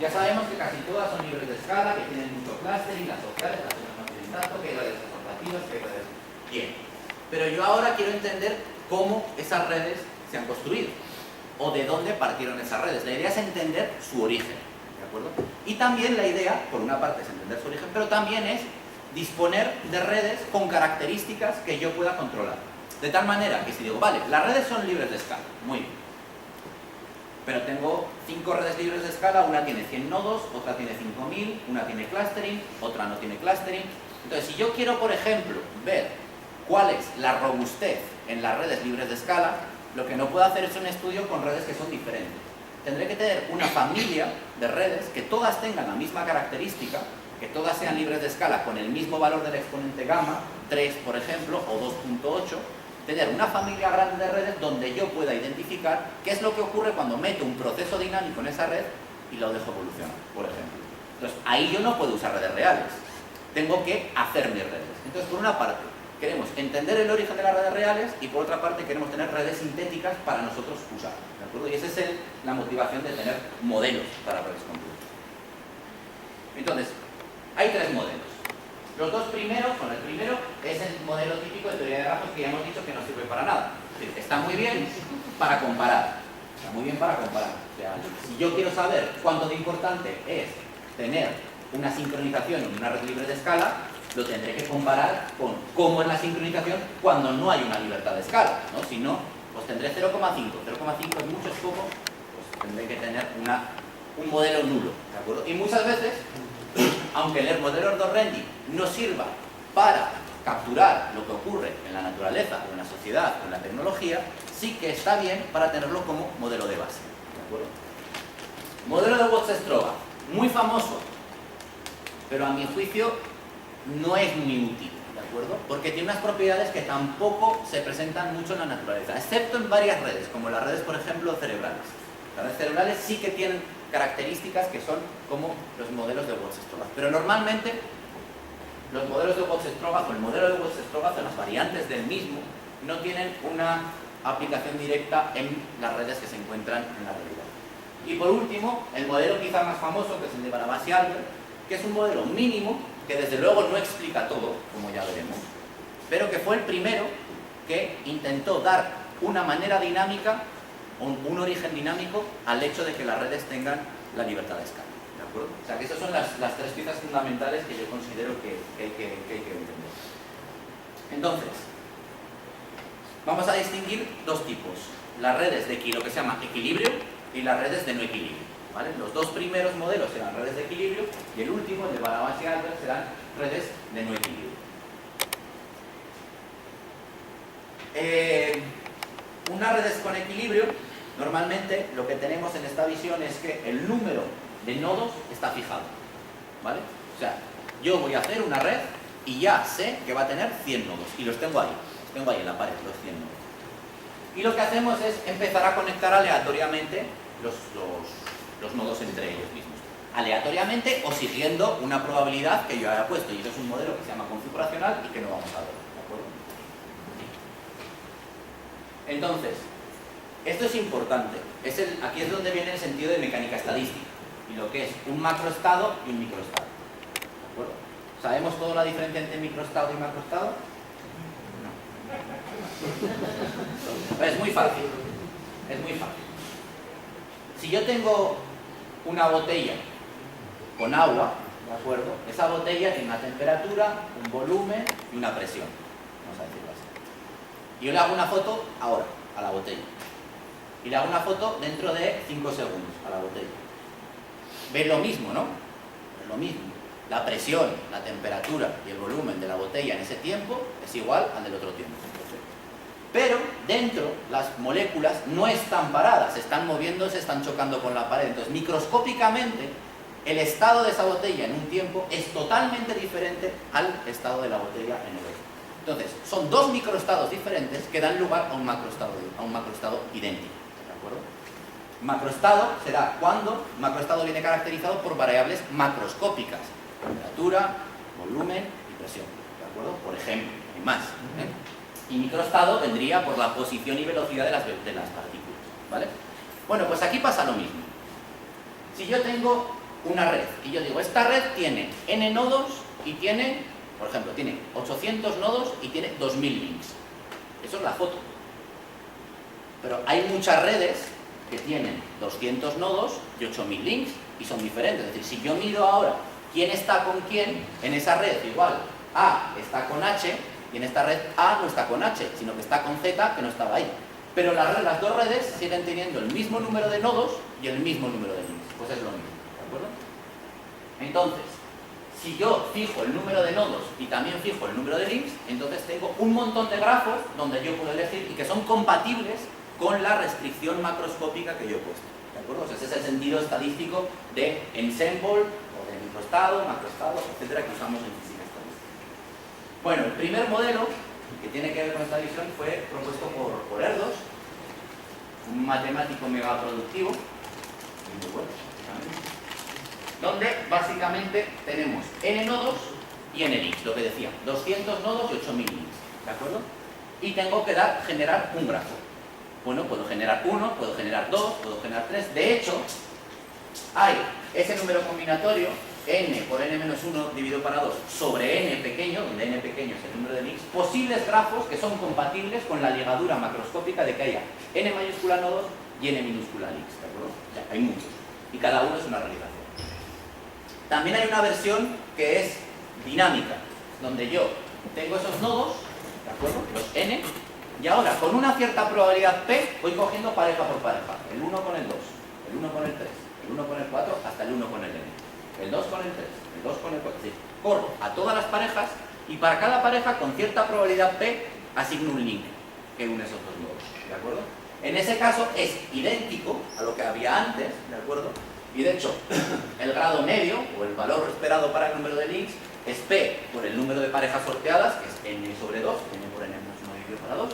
Ya sabemos que casi todas son libres de escala, que tienen mucho clustering, las sociales, las otras no tienen tanto, que hay redes asociativas, que hay redes... Bien. Pero yo ahora quiero entender cómo esas redes se han construido o de dónde partieron esas redes. La idea es entender su origen, ¿de acuerdo? Y también la idea, por una parte, es entender su origen, pero también es disponer de redes con características que yo pueda controlar. De tal manera que si digo, vale, las redes son libres de escala, muy bien. Pero tengo 5 redes libres de escala, una tiene 100 nodos, otra tiene 5000, una tiene clustering, otra no tiene clustering. Entonces, si yo quiero, por ejemplo, ver cuál es la robustez en las redes libres de escala, lo que no puedo hacer es un estudio con redes que son diferentes. Tendré que tener una familia de redes que todas tengan la misma característica, que todas sean libres de escala con el mismo valor del exponente gamma, 3 por ejemplo, o 2.8, tener una familia grande de redes donde yo pueda identificar qué es lo que ocurre cuando meto un proceso dinámico en esa red y lo dejo evolucionar, por ejemplo. Entonces, ahí yo no puedo usar redes reales, tengo que hacer mis redes. Entonces, por una parte, queremos entender el origen de las redes reales y por otra parte queremos tener redes sintéticas para nosotros usar, ¿de acuerdo? Y esa es la motivación de tener modelos para redes complejas. Entonces, hay 3 modelos. Los 2 primeros, bueno, el primero es el modelo típico de teoría de grafos que ya hemos dicho que no sirve para nada. Es decir, está muy bien para comparar. Está muy bien para comparar. O sea, si yo quiero saber cuánto de importante es tener una sincronización en una red libre de escala, lo tendré que comparar con cómo es la sincronización cuando no hay una libertad de escala, ¿no? Si no, pues tendré 0,5. 0,5 es mucho, es poco, pues tendré que tener un modelo nulo, ¿de acuerdo? Y muchas veces, aunque el modelo Erdős-Rényi no sirva para capturar lo que ocurre en la naturaleza, o en la sociedad, o en la tecnología, sí que está bien para tenerlo como modelo de base, ¿de acuerdo? Modelo de Watt-Stroga, muy famoso, pero a mi juicio no es muy útil, ¿de acuerdo? Porque tiene unas propiedades que tampoco se presentan mucho en la naturaleza, excepto en varias redes, como las redes, por ejemplo, cerebrales. Las redes cerebrales sí que tienen características que son como los modelos de Watt-Stroga, pero normalmente los modelos de Watt-Stroga o el modelo de Watt-Stroga o las variantes del mismo no tienen una aplicación directa en las redes que se encuentran en la realidad. Y por último, el modelo quizá más famoso, que es el de Barabasi-Albert, que es un modelo mínimo que desde luego no explica todo, como ya veremos, pero que fue el primero que intentó dar una manera dinámica, un origen dinámico al hecho de que las redes tengan la libertad de escala, ¿de acuerdo? O sea que esas son las 3 piezas fundamentales que yo considero que hay que entender. Entonces, vamos a distinguir 2 tipos, las redes de lo que se llama equilibrio y las redes de no equilibrio, ¿vale? Los 2 primeros modelos serán redes de equilibrio y el último, el de Barabasi-Albert, serán redes de no equilibrio. Unas redes con equilibrio, normalmente lo que tenemos en esta visión es que el número de nodos está fijado, ¿vale? O sea, yo voy a hacer una red y ya sé que va a tener 100 nodos y los tengo ahí en la pared, los 100 nodos. Y lo que hacemos es empezar a conectar aleatoriamente los nodos entre ellos mismos. Aleatoriamente o siguiendo una probabilidad que yo haya puesto. Y eso es un modelo que se llama configuracional y que no vamos a ver, ¿de acuerdo? Entonces, esto es importante. Aquí es donde viene el sentido de mecánica estadística. Y lo que es un macroestado y un microestado. ¿De acuerdo? ¿Sabemos toda la diferencia entre microestado y macroestado? No. Es muy fácil. Es muy fácil. Si yo tengo una botella con agua, ¿de acuerdo? Esa botella tiene una temperatura, un volumen y una presión. Vamos a decirlo así. Y yo le hago una foto ahora a la botella. Y le hago una foto dentro de 5 segundos a la botella. ¿Veis lo mismo, no? Es lo mismo. La presión, la temperatura y el volumen de la botella en ese tiempo es igual al del otro tiempo. Pero dentro las moléculas no están paradas, están moviéndose, están chocando con la pared. Entonces, microscópicamente, el estado de esa botella en un tiempo es totalmente diferente al estado de la botella en el otro. Entonces, son 2 microestados diferentes que dan lugar a un macroestado idéntico. ¿De acuerdo? Macroestado será cuando un macroestado viene caracterizado por variables macroscópicas: temperatura, volumen y presión. ¿De acuerdo? Por ejemplo, hay más. Y microestado vendría por la posición y velocidad de las partículas, ¿vale? Bueno, pues aquí pasa lo mismo. Si yo tengo una red y yo digo, esta red tiene n nodos y tiene, por ejemplo, tiene 800 nodos y tiene 2000 links. Eso es la foto. Pero hay muchas redes que tienen 200 nodos y 8000 links y son diferentes. Es decir, si yo miro ahora quién está con quién, en esa red igual A está con H y en esta red A no está con H, sino que está con Z que no estaba ahí. Pero las dos redes siguen teniendo el mismo número de nodos y el mismo número de links. Pues es lo mismo, ¿de acuerdo? Entonces, si yo fijo el número de nodos y también fijo el número de links, entonces tengo un montón de grafos donde yo puedo elegir y que son compatibles con la restricción macroscópica que yo he puesto. ¿De acuerdo? O sea, ese es el sentido estadístico de ensemble o de microestado, macroestado, etcétera, que usamos en física estadística. Bueno, el primer modelo que tiene que ver con esta visión fue propuesto por Erdős, un matemático megaproductivo, muy bueno, donde básicamente tenemos n nodos y n links, lo que decía, 200 nodos y 8000 links, ¿de acuerdo? Y tengo que generar un grafo. Bueno, puedo generar 1, puedo generar 2, puedo generar 3. De hecho, hay ese número combinatorio, n por n-1 dividido para 2 sobre n pequeño, donde n pequeño es el número de links, posibles grafos que son compatibles con la ligadura macroscópica de que haya n mayúscula nodos y n minúscula links, ¿de acuerdo? O sea, hay muchos. Y cada uno es una realización. También hay una versión que es dinámica, donde yo tengo esos nodos, ¿de acuerdo? Los n, y ahora con una cierta probabilidad p voy cogiendo pareja por pareja, el 1 con el 2, el 1 con el 3, el 1 con el 4, hasta el 1 con el n, el 2 con el 3, el 2 con el 4, es decir, corro a todas las parejas y para cada pareja con cierta probabilidad p asigno un link que une esos dos nodos, ¿de acuerdo? En ese caso es idéntico a lo que había antes, ¿de acuerdo? Y de hecho, el grado medio, o el valor esperado para el número de links, es p por el número de parejas sorteadas, que es n sobre 2, n por n-1 dividido para 2.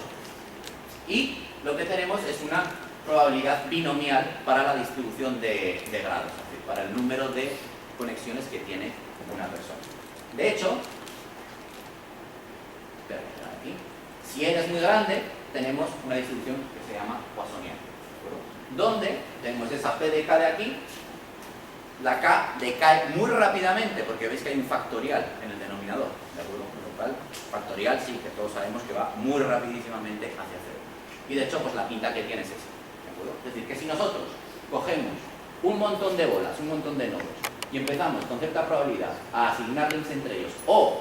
Y lo que tenemos es una probabilidad binomial para la distribución de grados, es decir, para el número de conexiones que tiene una persona. De hecho, aquí, si n es muy grande, tenemos una distribución que se llama poissoniana, donde tenemos esa p de k de aquí, la k decae muy rápidamente, porque veis que hay un factorial en el denominador, ¿de acuerdo? Con lo cual, factorial sí, que todos sabemos que va muy rapidísimamente hacia cero. Y de hecho, pues la pinta que tiene es esa, ¿de acuerdo? Es decir, que si nosotros cogemos un montón de bolas, un montón de nodos, y empezamos con cierta probabilidad a asignar links entre ellos, o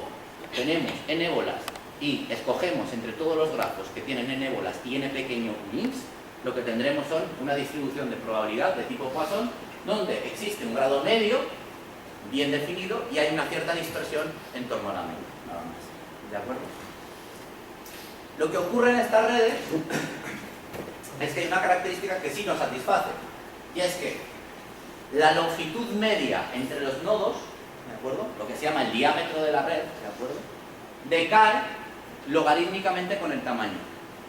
tenemos n bolas y escogemos entre todos los grafos que tienen n bolas y n pequeño links, lo que tendremos son una distribución de probabilidad de tipo Poisson, donde existe un grado medio bien definido y hay una cierta dispersión en torno a la media, nada más. ¿De acuerdo? Lo que ocurre en estas redes es que hay una característica que sí nos satisface, y es que la longitud media entre los nodos, ¿de acuerdo? Lo que se llama el diámetro de la red, ¿de acuerdo? Decae logarítmicamente con el tamaño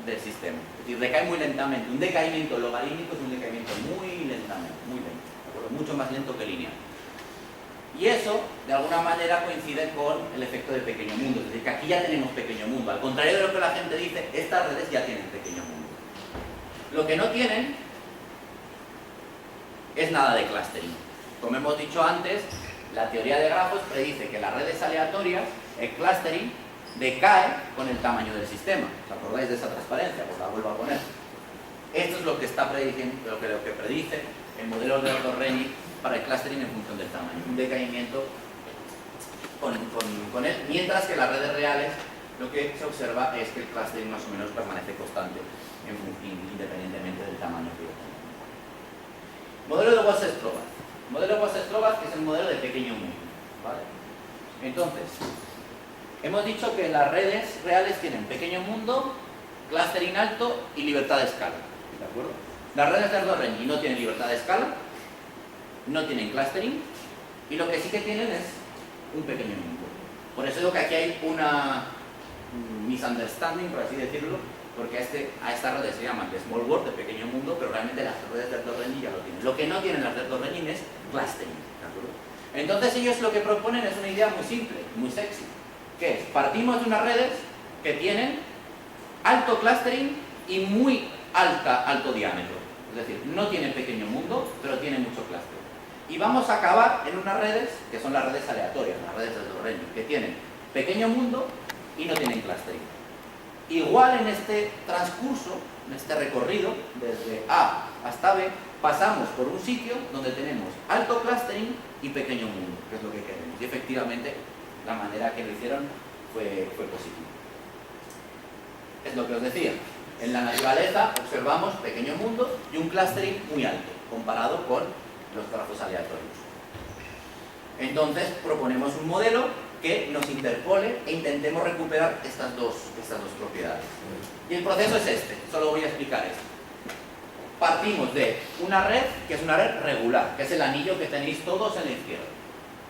del sistema. Es decir, decae muy lentamente. Un decaimiento logarítmico es un decaimiento muy lentamente, muy lento, ¿de acuerdo? Mucho más lento que lineal. Y eso, de alguna manera, coincide con el efecto de pequeño mundo. Es decir, que aquí ya tenemos pequeño mundo. Al contrario de lo que la gente dice, estas redes ya tienen pequeño mundo. Lo que no tienen es nada de clustering. Como hemos dicho antes, la teoría de grafos predice que las redes aleatorias, el clustering, decae con el tamaño del sistema. ¿Os acordáis de esa transparencia? Pues la vuelvo a poner. Esto es lo que está prediciendo, lo que predice el modelo de Erdős-Rényi para el clustering en función del tamaño. Un decaimiento con él, mientras que las redes reales lo que se observa es que el clustering más o menos permanece constante independientemente del tamaño que yo tenga. Modelo de Wasse-Strobach. Modelo de Wasse-Strobach es el modelo de pequeño mundo, ¿vale? Entonces, hemos dicho que las redes reales tienen pequeño mundo, clustering alto y libertad de escala, ¿de acuerdo? Las redes de Erdős-Rényi no tienen libertad de escala, no tienen clustering, y lo que sí que tienen es un pequeño mundo. Por eso digo que aquí hay una misunderstanding, por así decirlo, porque a esta red se llaman de small world, de pequeño mundo, pero realmente las redes de Erdős-Rényi ya lo tienen. Lo que no tienen las de Erdős-Rényi es clustering, ¿de acuerdo? Entonces ellos lo que proponen es una idea muy simple, muy sexy, que es, partimos de unas redes que tienen alto clustering y muy alto diámetro. Es decir, no tienen pequeño mundo, pero tienen mucho clustering. Y vamos a acabar en unas redes que son las redes aleatorias, las redes del Dorrelli, que tienen pequeño mundo y no tienen clustering. Igual en este transcurso, en este recorrido, desde A hasta B, pasamos por un sitio donde tenemos alto clustering y pequeño mundo, que es lo que queremos. Y efectivamente, la manera que lo hicieron fue positiva. Es lo que os decía. En la naturaleza observamos pequeño mundo y un clustering muy alto, comparado con los trazos aleatorios. Entonces, proponemos un modelo que nos interpole e intentemos recuperar estas dos propiedades. Y el proceso es este, solo voy a explicar esto. Partimos de una red que es una red regular, que es el anillo que tenéis todos en la izquierda,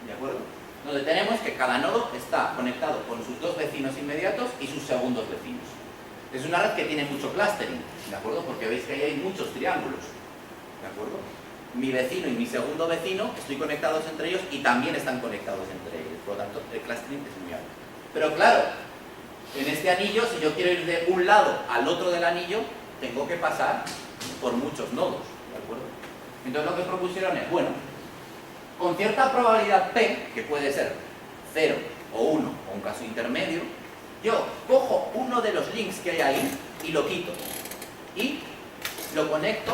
¿de acuerdo? Donde tenemos que cada nodo está conectado con sus dos vecinos inmediatos y sus segundos vecinos. Es una red que tiene mucho clustering, ¿de acuerdo? Porque veis que ahí hay muchos triángulos, ¿de acuerdo? Mi vecino y mi segundo vecino estoy conectados entre ellos y también están conectados entre ellos, por lo tanto el clustering es muy alto. Pero claro, en este anillo, si yo quiero ir de un lado al otro del anillo, tengo que pasar por muchos nodos, ¿de acuerdo? Entonces lo que propusieron es, bueno, con cierta probabilidad P, que puede ser 0 o 1 o un caso intermedio, yo cojo uno de los links que hay ahí y lo quito y lo conecto,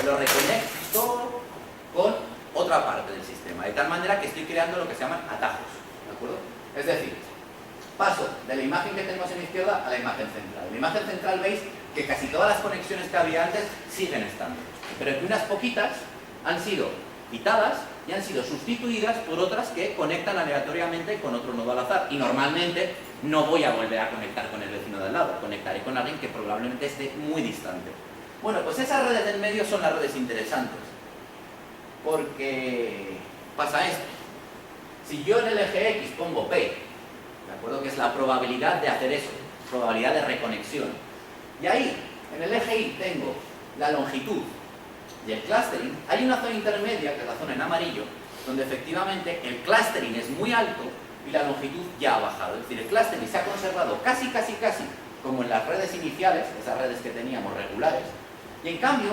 lo reconecto con otra parte del sistema, de tal manera que estoy creando lo que se llaman atajos, ¿de acuerdo? Es decir, paso de la imagen que tenemos en la izquierda a la imagen central. En la imagen central veis que casi todas las conexiones que había antes siguen estando, pero que unas poquitas han sido quitadas y han sido sustituidas por otras que conectan aleatoriamente con otro nodo al azar. Y normalmente no voy a volver a conectar con el vecino de al lado, conectaré con alguien que probablemente esté muy distante. Bueno, pues esas redes del medio son las redes interesantes, porque pasa esto. Si yo en el eje X pongo P, ¿de acuerdo? Que es la probabilidad de hacer eso, probabilidad de reconexión. Y ahí, en el eje Y, tengo la longitud y el clustering. Hay una zona intermedia, que es la zona en amarillo, donde efectivamente el clustering es muy alto y la longitud ya ha bajado. Es decir, el clustering se ha conservado casi como en las redes iniciales, esas redes que teníamos regulares, y en cambio,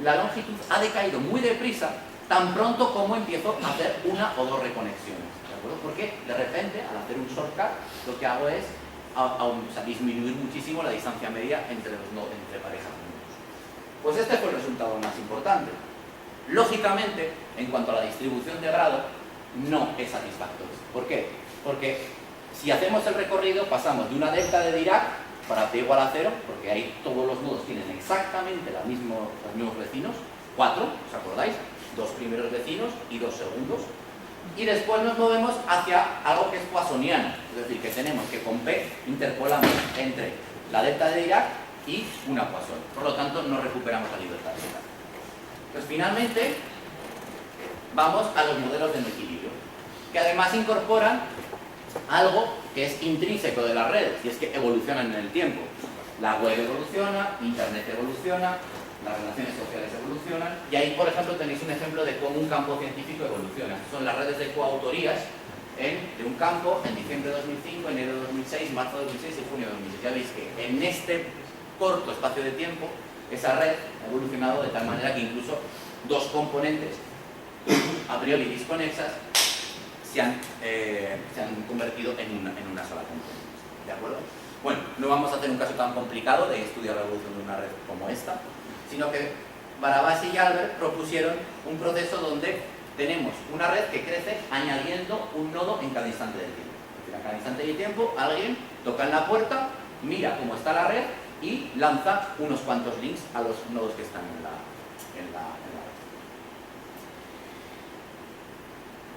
la longitud ha decaído muy deprisa, tan pronto como empiezo a hacer una o dos reconexiones, ¿de acuerdo? Porque de repente, al hacer un shortcut, lo que hago es disminuir muchísimo la distancia media entre parejas de nodos. Pues este fue el resultado más importante. Lógicamente, en cuanto a la distribución de grado, no es satisfactorio. ¿Por qué? Porque si hacemos el recorrido, pasamos de una delta de Dirac para P igual a 0, porque ahí todos los nodos tienen exactamente los mismos vecinos, 4, ¿os acordáis? 2 primeros vecinos y 2 segundos. Y después nos movemos hacia algo que es poissoniano, es decir, que tenemos que con P interpolamos entre la delta de Dirac y una Poisson. Por lo tanto, no recuperamos la libertad de Dirac. Pues finalmente, vamos a los modelos de no equilibrio, que además incorporan algo que es intrínseco de las redes, y es que evolucionan en el tiempo. La web evoluciona, Internet evoluciona, las relaciones sociales evolucionan, y ahí, por ejemplo, tenéis un ejemplo de cómo un campo científico evoluciona. Son las redes de coautorías de un campo en diciembre de 2005, enero de 2006, marzo de 2006 y junio de 2006. Ya veis que en este corto espacio de tiempo, esa red ha evolucionado de tal manera que incluso dos componentes a priori disconexas se han convertido en una sola componente. ¿De acuerdo? Bueno, no vamos a hacer un caso tan complicado de estudiar la evolución de una red como esta, sino que Barabasi y Albert propusieron un proceso donde tenemos una red que crece añadiendo un nodo en cada instante del tiempo. Es decir, a cada instante del tiempo alguien toca en la puerta, mira cómo está la red y lanza unos cuantos links a los nodos que están en la red.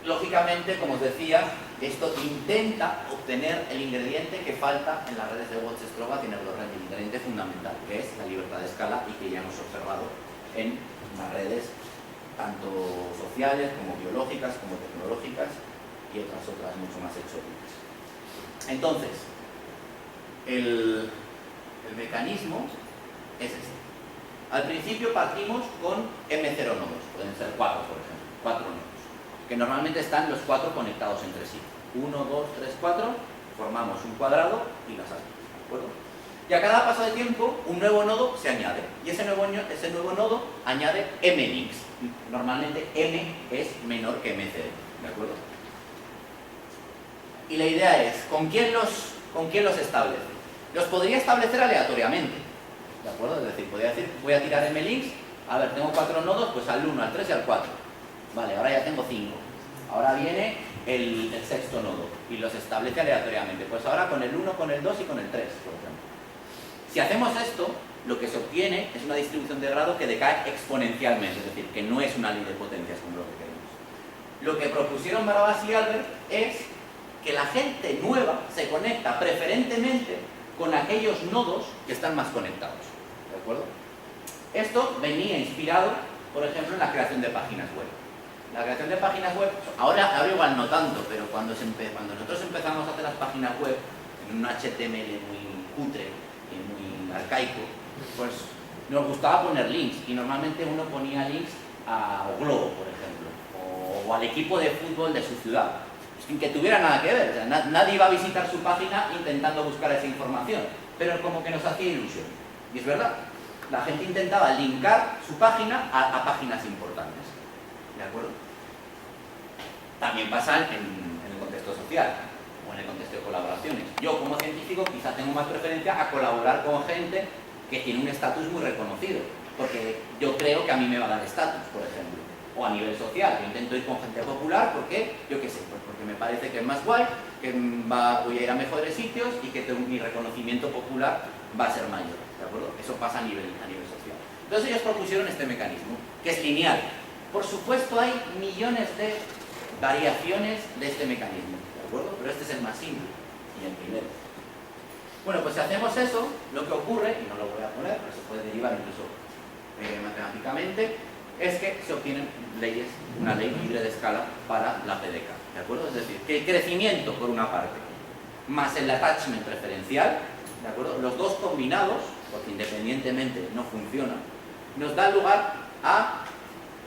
Lógicamente, como os decía, esto intenta obtener el ingrediente que falta en las redes de Watts-Strobat y en el Dorrelli, el ingrediente fundamental, que es la libertad de escala y que ya hemos observado en las redes tanto sociales como biológicas, como tecnológicas y otras mucho más exóticas. Entonces, el mecanismo es este. Al principio partimos con M0 nodos, pueden ser 4 por ejemplo, 4 nodos, que normalmente están los 4 conectados entre sí. 1, 2, 3, 4, formamos un cuadrado y las aspas, ¿de acuerdo? Y a cada paso de tiempo, un nuevo nodo se añade. Y ese nuevo nodo añade m links. Normalmente m es menor que m0, ¿de acuerdo? Y la idea es, ¿con quién los establece? Los podría establecer aleatoriamente, ¿de acuerdo? Es decir, podría decir, voy a tirar m links, a ver, tengo 4 nodos, pues al 1, al 3 y al 4. Vale, ahora ya tengo 5. Ahora viene el sexto nodo y los establece aleatoriamente. Pues ahora con el 1, con el 2 y con el 3, por ejemplo. Si hacemos esto, lo que se obtiene es una distribución de grado que decae exponencialmente, es decir, que no es una ley de potencias como lo que queremos. Lo que propusieron Barabás y Albert es que la gente nueva se conecta preferentemente con aquellos nodos que están más conectados, ¿de acuerdo? Esto venía inspirado, por ejemplo, en la creación de páginas web. La creación de páginas web, ahora igual no tanto, pero cuando nosotros empezamos a hacer las páginas web en un HTML muy cutre y muy arcaico, pues nos gustaba poner links, y normalmente uno ponía links a Globo, por ejemplo, o al equipo de fútbol de su ciudad, sin que tuviera nada que ver. O sea, nadie iba a visitar su página intentando buscar esa información, pero como que nos hacía ilusión. Y es verdad, la gente intentaba linkar su página a páginas importantes, ¿de acuerdo? También pasa en el contexto social o en el contexto de colaboraciones. Yo como científico quizá tengo más preferencia a colaborar con gente que tiene un estatus muy reconocido, porque yo creo que a mí me va a dar estatus, por ejemplo. O a nivel social, yo intento ir con gente popular porque, yo qué sé, pues porque me parece que es más guay, que voy a ir a mejores sitios y que mi reconocimiento popular va a ser mayor, ¿de acuerdo? Eso pasa a nivel social. Entonces ellos propusieron este mecanismo, que es lineal. Por supuesto hay millones de variaciones de este mecanismo, ¿de acuerdo? Pero este es el más simple y el primero. Bueno, pues si hacemos eso, lo que ocurre, y no lo voy a poner, pero se puede derivar incluso matemáticamente, es que se obtienen leyes, una ley libre de escala para la PDK, ¿de acuerdo? Es decir, que el crecimiento, por una parte, más el attachment preferencial, ¿de acuerdo? Los dos combinados, porque independientemente no funcionan, nos da lugar a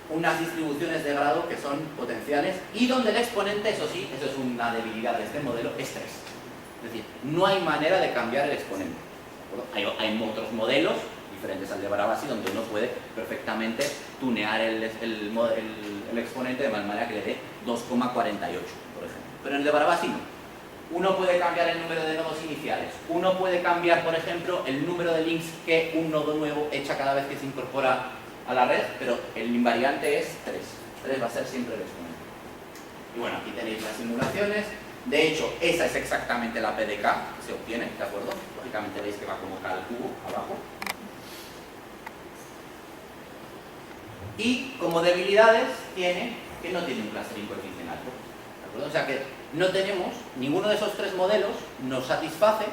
unas distribuciones de grado que son potenciales y donde el exponente, eso sí, eso es una debilidad de este modelo, es 3. Es decir, no hay manera de cambiar el exponente, ¿de acuerdo? Hay otros modelos diferentes al de Barabás, donde uno puede perfectamente tunear el exponente de manera que le dé 2,48, por ejemplo. Pero en el de Barabás no. Uno puede cambiar el número de nodos iniciales. Uno puede cambiar, por ejemplo, el número de links que un nodo nuevo echa cada vez que se incorpora a la red, pero el invariante es 3. 3 va a ser siempre el exponente. Y bueno, aquí tenéis las simulaciones. De hecho, esa es exactamente la PDK que se obtiene, ¿de acuerdo? Lógicamente veis que va como K al cubo abajo. Y como debilidades tiene que no tiene un clustering coeficiente alto, ¿de acuerdo? O sea que no tenemos, ninguno de esos tres modelos nos satisface,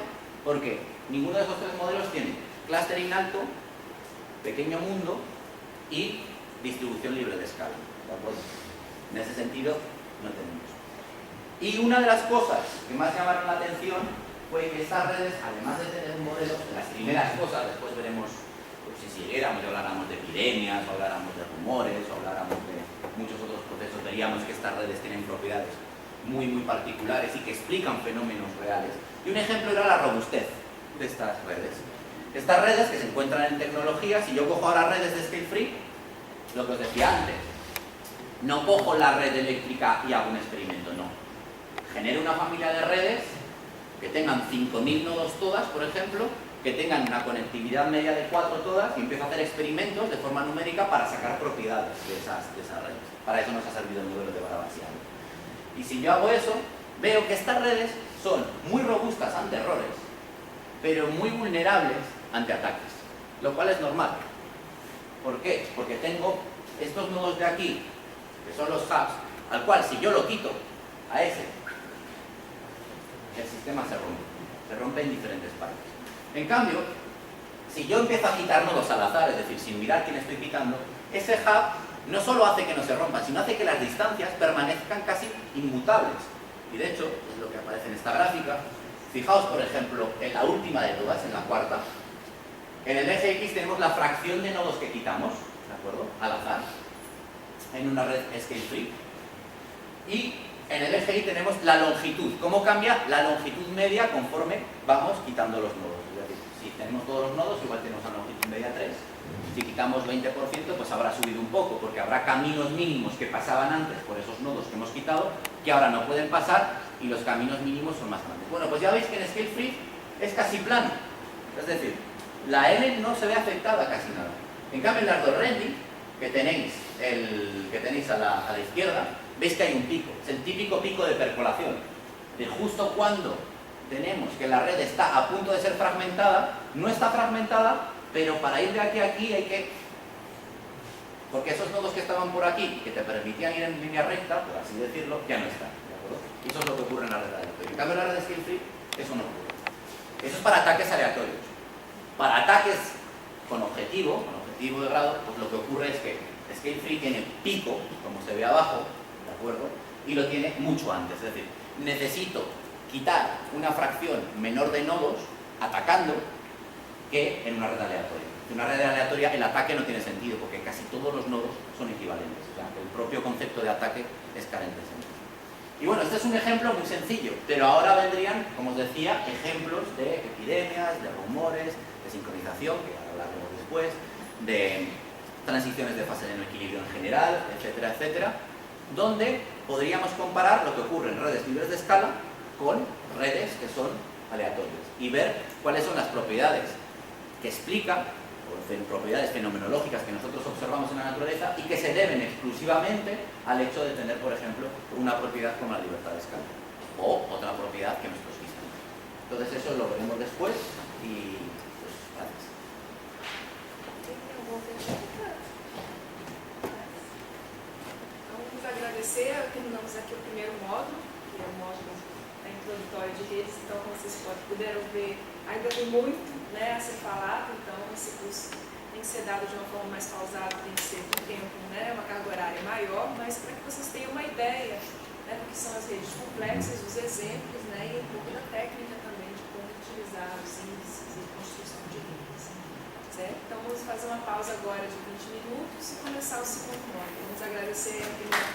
porque ninguno de esos tres modelos tiene clustering alto, pequeño mundo y distribución libre de escala, ¿de acuerdo? En ese sentido no tenemos. Y una de las cosas que más llamaron la atención fue que estas redes, además de tener un modelo, las primeras cosas, después veremos si siguiéramos y habláramos de epidemias, o habláramos de rumores, o habláramos de muchos otros procesos, veríamos que estas redes tienen propiedades muy particulares y que explican fenómenos reales. Y un ejemplo era la robustez de estas redes. Estas redes que se encuentran en tecnología, si yo cojo ahora redes de scale free, lo que os decía antes, no cojo la red eléctrica y hago un experimento, no. Genero una familia de redes que tengan 5.000 nodos todas, por ejemplo, que tengan una conectividad media de 4 todas, y empiezo a hacer experimentos de forma numérica para sacar propiedades de esas redes. Para eso nos ha servido el modelo de Barabás. Y si yo hago eso, veo que estas redes son muy robustas ante errores, pero muy vulnerables ante ataques, lo cual es normal. ¿Por qué? Porque tengo estos nodos de aquí, que son los hubs, al cual si yo lo quito a ese, el sistema se rompe en diferentes partes. En cambio, si yo empiezo a quitar nodos al azar, es decir, sin mirar quién estoy quitando, ese hub no solo hace que no se rompa, sino hace que las distancias permanezcan casi inmutables. Y de hecho, es lo que aparece en esta gráfica. Fijaos, por ejemplo, en la última de todas, en la cuarta. En el eje X tenemos la fracción de nodos que quitamos, ¿de acuerdo? Al azar, en una red scale free. Y en el eje Y tenemos la longitud. ¿Cómo cambia la longitud media conforme vamos quitando los nodos? Es decir, si tenemos todos los nodos, igual tenemos una longitud media 3. Si quitamos 20%, pues habrá subido un poco, porque habrá caminos mínimos que pasaban antes por esos nodos que hemos quitado, que ahora no pueden pasar, y los caminos mínimos son más grandes. Bueno, pues ya veis que en Scale Free es casi plano. Es decir, la N no se ve afectada casi nada. En cambio, en las dos rending, que tenéis a la izquierda, veis que hay un pico. Es el típico pico de percolación. De justo cuando tenemos que la red está a punto de ser fragmentada, no está fragmentada, pero para ir de aquí a aquí hay que... Porque esos nodos que estaban por aquí, que te permitían ir en línea recta, por así decirlo, ya no están. ¿De acuerdo? Y eso es lo que ocurre en la red aleatoria. En cambio, en la red Scale Free, eso no ocurre. Eso es para ataques aleatorios. Para ataques con objetivo de grado, pues lo que ocurre es que Scale Free tiene pico, como se ve abajo, ¿de acuerdo? Y lo tiene mucho antes. Es decir, necesito quitar una fracción menor de nodos atacando que en una red aleatoria. En una red aleatoria el ataque no tiene sentido porque casi todos los nodos son equivalentes. O sea, el propio concepto de ataque es carente de sentido. Y bueno, este es un ejemplo muy sencillo, pero ahora vendrían, como os decía, ejemplos de epidemias, de rumores, de sincronización, que ahora hablaremos después, de transiciones de fase de no equilibrio en general, etcétera, etcétera, donde podríamos comparar lo que ocurre en redes libres de escala con redes que son aleatorias y ver cuáles son las propiedades que explican, o propiedades fenomenológicas que nosotros observamos en la naturaleza y que se deben exclusivamente al hecho de tener, por ejemplo, una propiedad como la libertad de escala o otra propiedad que nosotros quisiéramos. Entonces eso lo veremos después y pues gracias. Vamos agradecer, terminamos aqui o primeiro módulo, que é o módulo introdutório de redes, então como vocês puderam ver, ainda tem muito, né, a ser falado, então esse curso tem que ser dado de uma forma mais pausada, tem que ser com tempo, né, uma carga horária maior, mas para que vocês tenham uma ideia, né, do que são as redes complexas, os exemplos, né, e um pouco da técnica também de como utilizar os índices e construção de redes. Certo? Então vamos fazer uma pausa agora de 20 minutos e começar o segundo módulo. Vamos agradecer a primeira